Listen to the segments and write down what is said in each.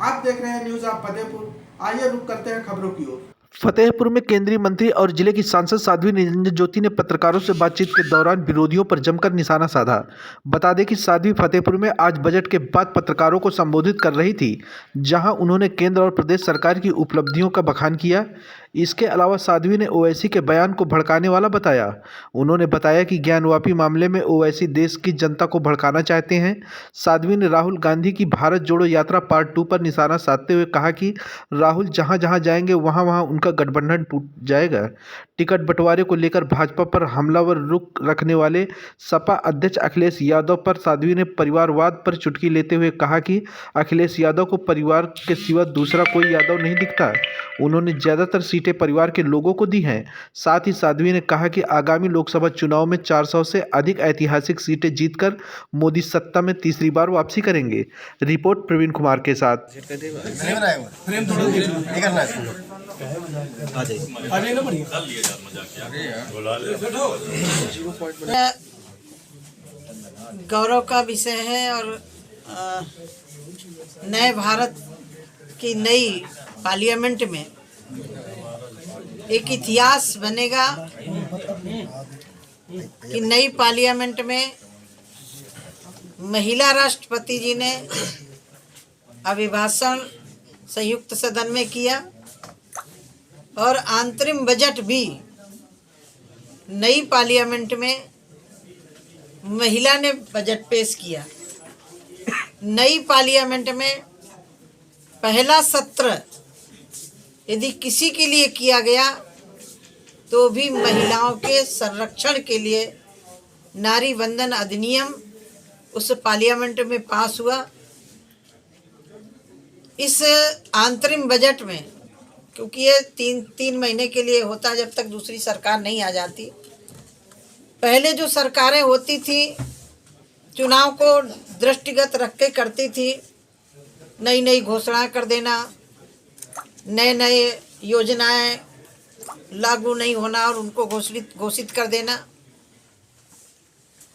आप देख रहे हैं न्यूज ऑफ फतेहपुर। आइए रुक करते हैं खबरों की ओर। फतेहपुर में केंद्रीय मंत्री और जिले की सांसद साध्वी निरंजन ज्योति ने पत्रकारों से बातचीत के दौरान विरोधियों पर जमकर निशाना साधा। बता दें कि साध्वी फतेहपुर में आज बजट के बाद पत्रकारों को संबोधित कर रही थी, जहां उन्होंने केंद्र और प्रदेश सरकार की उपलब्धियों का बखान किया। इसके अलावा साध्वी ने ओवैसी के बयान को भड़काने वाला बताया। उन्होंने बताया कि ज्ञानवापी मामले में ओवैसी देश की जनता को भड़काना चाहते हैं। साध्वी ने राहुल गांधी की भारत जोड़ो यात्रा पार्ट 2 पर निशाना साधते हुए कहा कि राहुल जहां जहां जाएंगे वहां वहां उनका गठबंधन टूट जाएगा। टिकट बंटवारे को लेकर भाजपा पर हमलावर रुख रखने वाले सपा अध्यक्ष अखिलेश यादव पर साध्वी ने परिवारवाद पर चुटकी लेते हुए कहा कि अखिलेश यादव को परिवार के सिवा दूसरा कोई यादव नहीं दिखता। उन्होंने ज़्यादातर सीटें परिवार के लोगों को दी हैं। साथ ही साध्वी ने कहा कि आगामी लोकसभा चुनाव में 400 से अधिक ऐतिहासिक सीटें जीतकर मोदी सत्ता में तीसरी बार वापसी करेंगे। रिपोर्ट प्रवीण कुमार के साथ। गौरव का विषय है और नए भारत की नई पार्लियामेंट में एक इतिहास बनेगा कि नई पार्लियामेंट में महिला राष्ट्रपति जी ने अभिभाषण संयुक्त सदन में किया और अंतरिम बजट भी नई पार्लियामेंट में महिला ने बजट पेश किया। नई पार्लियामेंट में पहला सत्र यदि किसी के लिए किया गया तो भी महिलाओं के संरक्षण के लिए नारी बंधन अधिनियम उस पार्लियामेंट में पास हुआ। इस अंतरिम बजट में, क्योंकि ये तीन महीने के लिए होता जब तक दूसरी सरकार नहीं आ जाती। पहले जो सरकारें होती थी चुनाव को दृष्टिगत रख के करती थी, नई नई घोषणाएं कर देना, नए नए योजनाएं लागू नहीं होना और उनको घोषित कर देना।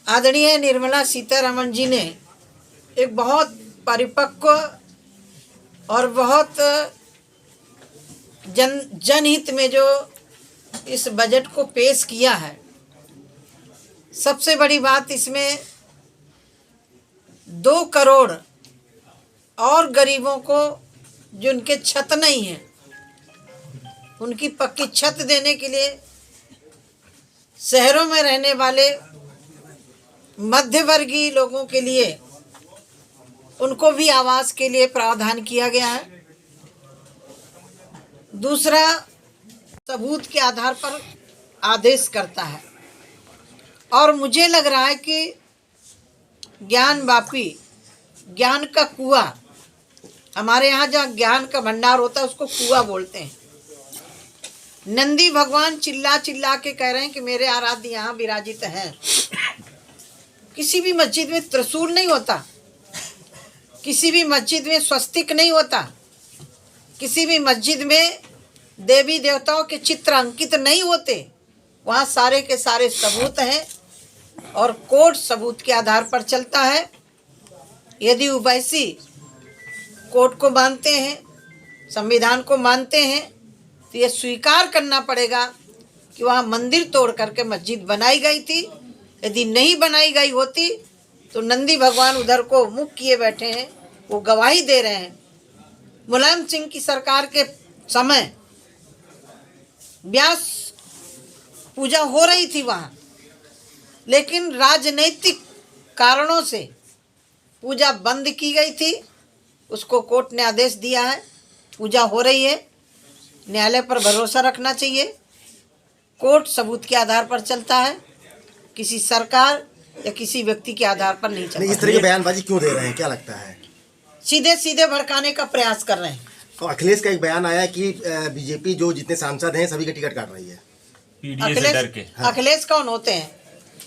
आदरणीय निर्मला सीतारमण जी ने एक बहुत परिपक्व और बहुत जनहित में जो इस बजट को पेश किया है। सबसे बड़ी बात इसमें 2 करोड़ और गरीबों को जिनके छत नहीं है उनकी पक्की छत देने के लिए, शहरों में रहने वाले मध्यवर्गीय लोगों के लिए उनको भी आवास के लिए प्रावधान किया गया है। दूसरा, सबूत के आधार पर आदेश करता है और मुझे लग रहा है कि ज्ञानवापी, ज्ञान का कुआं, हमारे यहाँ जहाँ ज्ञान का भंडार होता है उसको कुआं बोलते हैं। नंदी भगवान चिल्ला चिल्ला के कह रहे हैं कि मेरे आराध्य यहाँ विराजित हैं। किसी भी मस्जिद में त्रिशूल नहीं होता, किसी भी मस्जिद में स्वस्तिक नहीं होता, किसी भी मस्जिद में देवी देवताओं के चित्र अंकित नहीं होते। वहाँ सारे के सारे सबूत हैं और कोर्ट सबूत के आधार पर चलता है। यदि ओवैसी कोर्ट को मानते हैं, संविधान को मानते हैं, तो ये स्वीकार करना पड़ेगा कि वहाँ मंदिर तोड़ करके मस्जिद बनाई गई थी। यदि नहीं बनाई गई होती तो नंदी भगवान उधर को मुख किए बैठे हैं, वो गवाही दे रहे हैं। मुलायम सिंह की सरकार के समय व्यास पूजा हो रही थी वहाँ, लेकिन राजनीतिक कारणों से पूजा बंद की गई थी। उसको कोर्ट ने आदेश दिया है, पूजा हो रही है। न्यायालय पर भरोसा रखना चाहिए। कोर्ट सबूत के आधार पर चलता है, किसी सरकार या किसी व्यक्ति के आधार पर नहीं चलता। इस तरह की बयानबाजी क्यों दे रहे हैं, क्या लगता है? सीधे सीधे भड़काने का प्रयास कर रहे हैं। तो अखिलेश का एक बयान आया कि बीजेपी जो जितने सांसद हैं सभी का टिकट काट रही है। अखिलेश कौन होते हैं?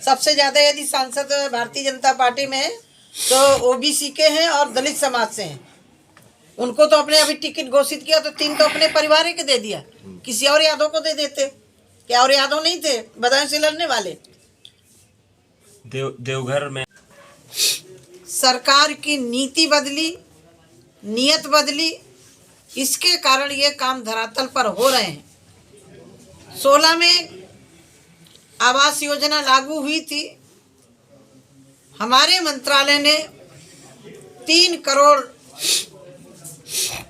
सबसे ज्यादा यदि सांसद भारतीय जनता पार्टी में है तो ओबीसी के हैं और दलित समाज से हैं। उनको तो अपने अभी टिकट घोषित किया तो 3 तो अपने परिवार के दे दिया, किसी और यादव को दे देते। क्या और यादव नहीं थे बदायूं से लड़ने वाले? देवघर में सरकार की नीति बदली, नीयत बदली, इसके कारण ये काम धरातल पर हो रहे हैं। 16 में आवास योजना लागू हुई थी। हमारे मंत्रालय ने 3 करोड़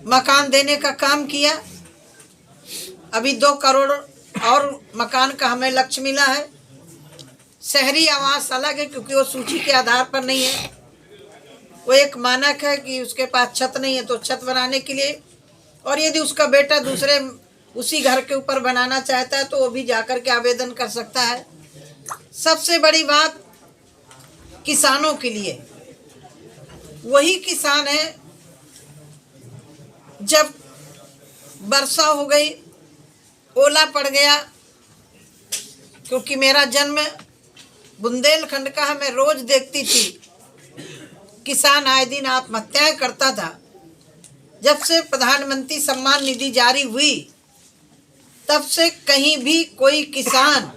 मकान देने का काम किया। अभी 2 करोड़ और मकान का हमें लक्ष्य मिला है। शहरी आवास अलग है क्योंकि वो सूची के आधार पर नहीं है। वो एक मानक है कि उसके पास छत नहीं है तो छत बनाने के लिए, और यदि उसका बेटा दूसरे उसी घर के ऊपर बनाना चाहता है तो वो भी जाकर के आवेदन कर सकता है। सबसे बड़ी बात किसानों के लिए, वही किसान है जब वर्षा हो गई, ओला पड़ गया, क्योंकि मेरा जन्म बुंदेलखंड का है, मैं रोज देखती थी किसान आए दिन आत्महत्याएं करता था। जब से प्रधानमंत्री सम्मान निधि जारी हुई तब से कहीं भी कोई किसान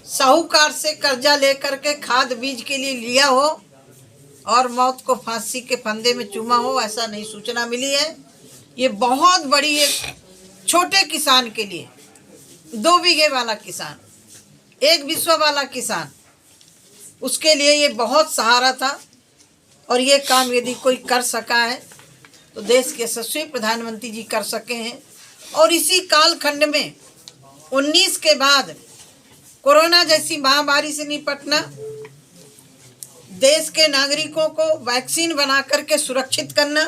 साहूकार से कर्जा लेकर के खाद बीज के लिए लिया हो और मौत को फांसी के फंदे में चूमा हो, ऐसा नहीं सूचना मिली है। ये बहुत बड़ी एक छोटे किसान के लिए, 2 बीघे वाला किसान, 1 बिस्वा वाला किसान, उसके लिए ये बहुत सहारा था। और ये काम यदि कोई कर सका है तो देश के यशस्वी प्रधानमंत्री जी कर सके हैं। और इसी कालखंड में 19 के बाद कोरोना जैसी महामारी से निपटना, देश के नागरिकों को वैक्सीन बना करके सुरक्षित करना,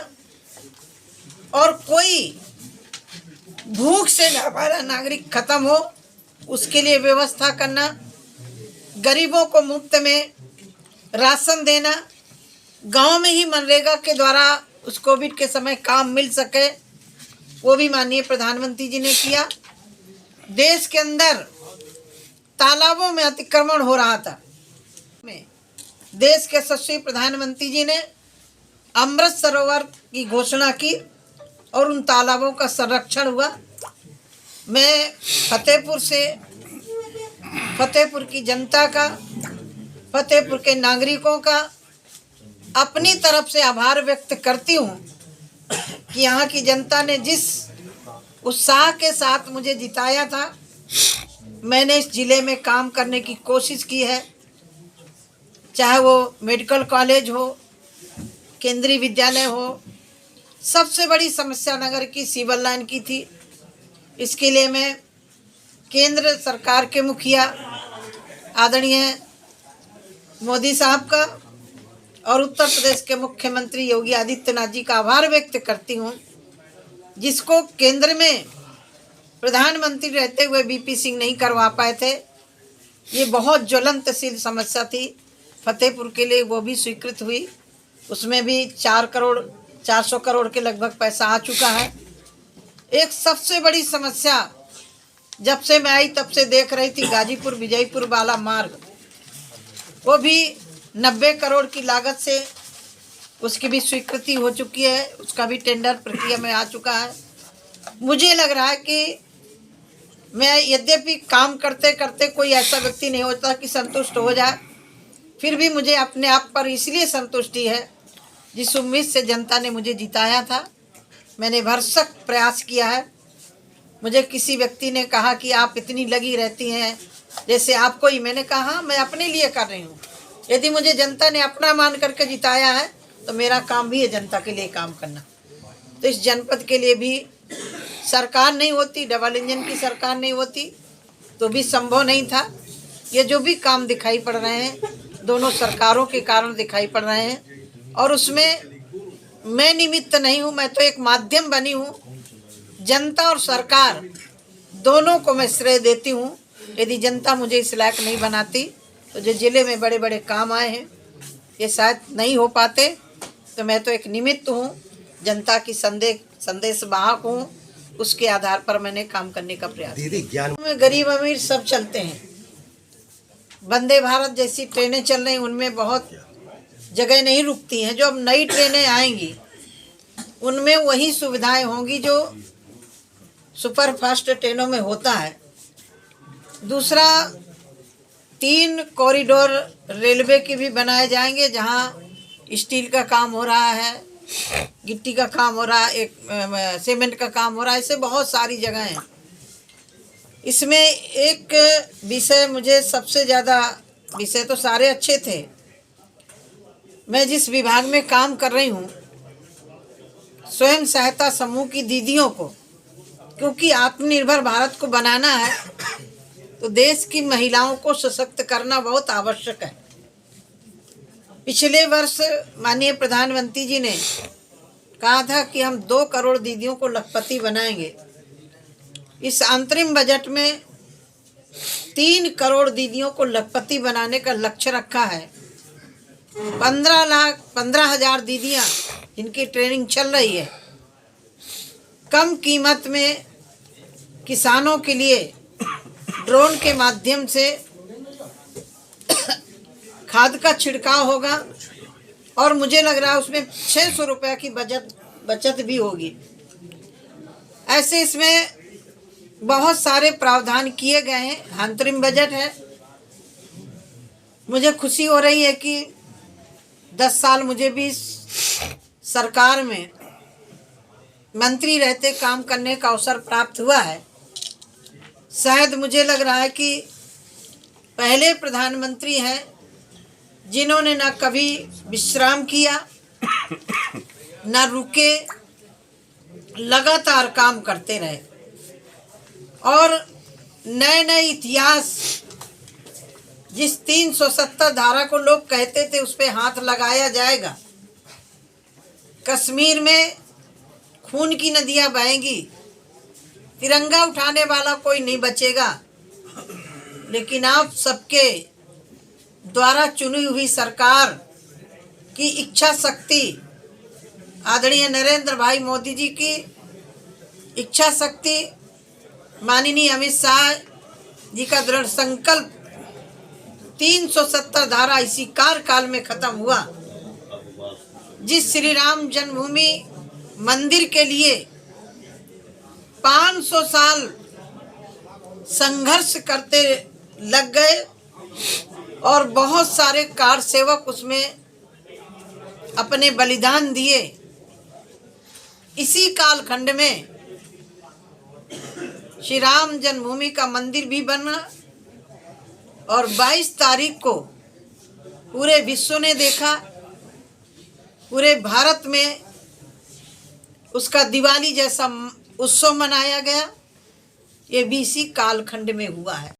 और कोई भूख से हमारा नागरिक खत्म हो उसके लिए व्यवस्था करना, गरीबों को मुफ्त में राशन देना, गांव में ही मनरेगा के द्वारा उस कोविड के समय काम मिल सके, वो भी माननीय प्रधानमंत्री जी ने किया। देश के अंदर तालाबों में अतिक्रमण हो रहा था, देश के यशस्वी प्रधानमंत्री जी ने अमृत सरोवर की घोषणा की और उन तालाबों का संरक्षण हुआ। मैं फतेहपुर की जनता का, फतेहपुर के नागरिकों का अपनी तरफ से आभार व्यक्त करती हूँ कि यहाँ की जनता ने जिस उत्साह के साथ मुझे जिताया था, मैंने इस जिले में काम करने की कोशिश की है। चाहे वो मेडिकल कॉलेज हो, केंद्रीय विद्यालय हो। सबसे बड़ी समस्या नगर की सिविल लाइन की थी। इसके लिए मैं केंद्र सरकार के मुखिया आदरणीय मोदी साहब का और उत्तर प्रदेश के मुख्यमंत्री योगी आदित्यनाथ जी का आभार व्यक्त करती हूँ, जिसको केंद्र में प्रधानमंत्री रहते हुए बीपी सिंह नहीं करवा पाए थे। ये बहुत ज्वलंतशील समस्या थी फतेहपुर के लिए, वो भी स्वीकृत हुई। उसमें भी 400 करोड़ के लगभग पैसा आ चुका है। एक सबसे बड़ी समस्या जब से मैं आई तब से देख रही थी, गाजीपुर विजयपुर वाला मार्ग, वो भी 90 करोड़ की लागत से उसकी भी स्वीकृति हो चुकी है, उसका भी टेंडर प्रक्रिया में आ चुका है। मुझे लग रहा है कि मैं यद्यपि काम करते करते कोई ऐसा व्यक्ति नहीं होता कि संतुष्ट हो जाए, फिर भी मुझे अपने आप पर इसलिए संतुष्टि है जिस उम्मीद से जनता ने मुझे जिताया था। मैंने भरसक प्रयास किया है। मुझे किसी व्यक्ति ने कहा कि आप इतनी लगी रहती हैं जैसे आपको ही, मैंने कहा हाँ, मैं अपने लिए कर रही हूँ। यदि मुझे जनता ने अपना मान करके जिताया है तो मेरा काम भी है जनता के लिए काम करना। तो इस जनपद के लिए भी सरकार नहीं होती, डबल इंजन की सरकार नहीं होती तो भी संभव नहीं था। ये जो भी काम दिखाई पड़ रहे हैं दोनों सरकारों के कारण दिखाई पड़ रहे हैं, और उसमें मैं निमित्त नहीं हूँ, मैं तो एक माध्यम बनी हूँ। जनता और सरकार दोनों को मैं श्रेय देती हूँ। यदि जनता मुझे इस लायक नहीं बनाती तो जो जिले में बड़े बड़े काम आए हैं ये शायद नहीं हो पाते। तो मैं तो एक निमित्त हूँ, जनता की संदेश वाहक हूँ, उसके आधार पर मैंने काम करने का प्रयास किया। में गरीब अमीर सब चलते हैं। वंदे भारत जैसी ट्रेनें चल रही, उनमें बहुत जगह नहीं रुकती हैं। जो अब नई ट्रेनें आएंगी उनमें वही सुविधाएं होंगी जो सुपर फास्ट ट्रेनों में होता है। दूसरा, 3 कॉरिडोर रेलवे के भी बनाए जाएंगे जहां स्टील का काम हो रहा है, गिट्टी का काम हो रहा है, एक सीमेंट का काम हो रहा है, ऐसे बहुत सारी जगह हैं। इसमें एक विषय मुझे सबसे ज़्यादा, विषय तो सारे अच्छे थे, मैं जिस विभाग में काम कर रही हूँ, स्वयं सहायता समूह की दीदियों को, क्योंकि आत्मनिर्भर भारत को बनाना है तो देश की महिलाओं को सशक्त करना बहुत आवश्यक है। पिछले वर्ष माननीय प्रधानमंत्री जी ने कहा था कि हम 2 करोड़ दीदियों को लखपति बनाएंगे। इस अंतरिम बजट में 3 करोड़ दीदियों को लखपति बनाने का लक्ष्य रखा है। 15,000 दीदियाँ जिनकी ट्रेनिंग चल रही है, कम कीमत में किसानों के लिए ड्रोन के माध्यम से खाद का छिड़काव होगा और मुझे लग रहा है उसमें 600 रुपये की बचत भी होगी। ऐसे इसमें बहुत सारे प्रावधान किए गए हैं। अंतरिम बजट है। मुझे खुशी हो रही है कि 10 साल मुझे भी सरकार में मंत्री रहते काम करने का अवसर प्राप्त हुआ है। शायद मुझे लग रहा है कि पहले प्रधानमंत्री हैं जिन्होंने ना कभी विश्राम किया, ना रुके, लगातार काम करते रहे और नए नए इतिहास, जिस 370 धारा को लोग कहते थे उस पर हाथ लगाया जाएगा, कश्मीर में खून की नदियां बहेंगी, तिरंगा उठाने वाला कोई नहीं बचेगा, लेकिन आप सबके द्वारा चुनी हुई सरकार की इच्छा शक्ति, आदरणीय नरेंद्र भाई मोदी जी की इच्छा शक्ति, माननीय अमित शाह जी का दृढ़ संकल्प, 370 धारा इसी कार्यकाल में खत्म हुआ। जिस श्री राम जन्मभूमि मंदिर के लिए 500 साल संघर्ष करते लग गए और बहुत सारे कार सेवक उसमें अपने बलिदान दिए। इसी कालखंड में श्री राम जन्मभूमि का मंदिर भी बना और 22 तारीख को पूरे विश्व ने देखा, पूरे भारत में उसका दिवाली जैसा उत्सव मनाया गया। ये भी इसी कालखंड में हुआ है।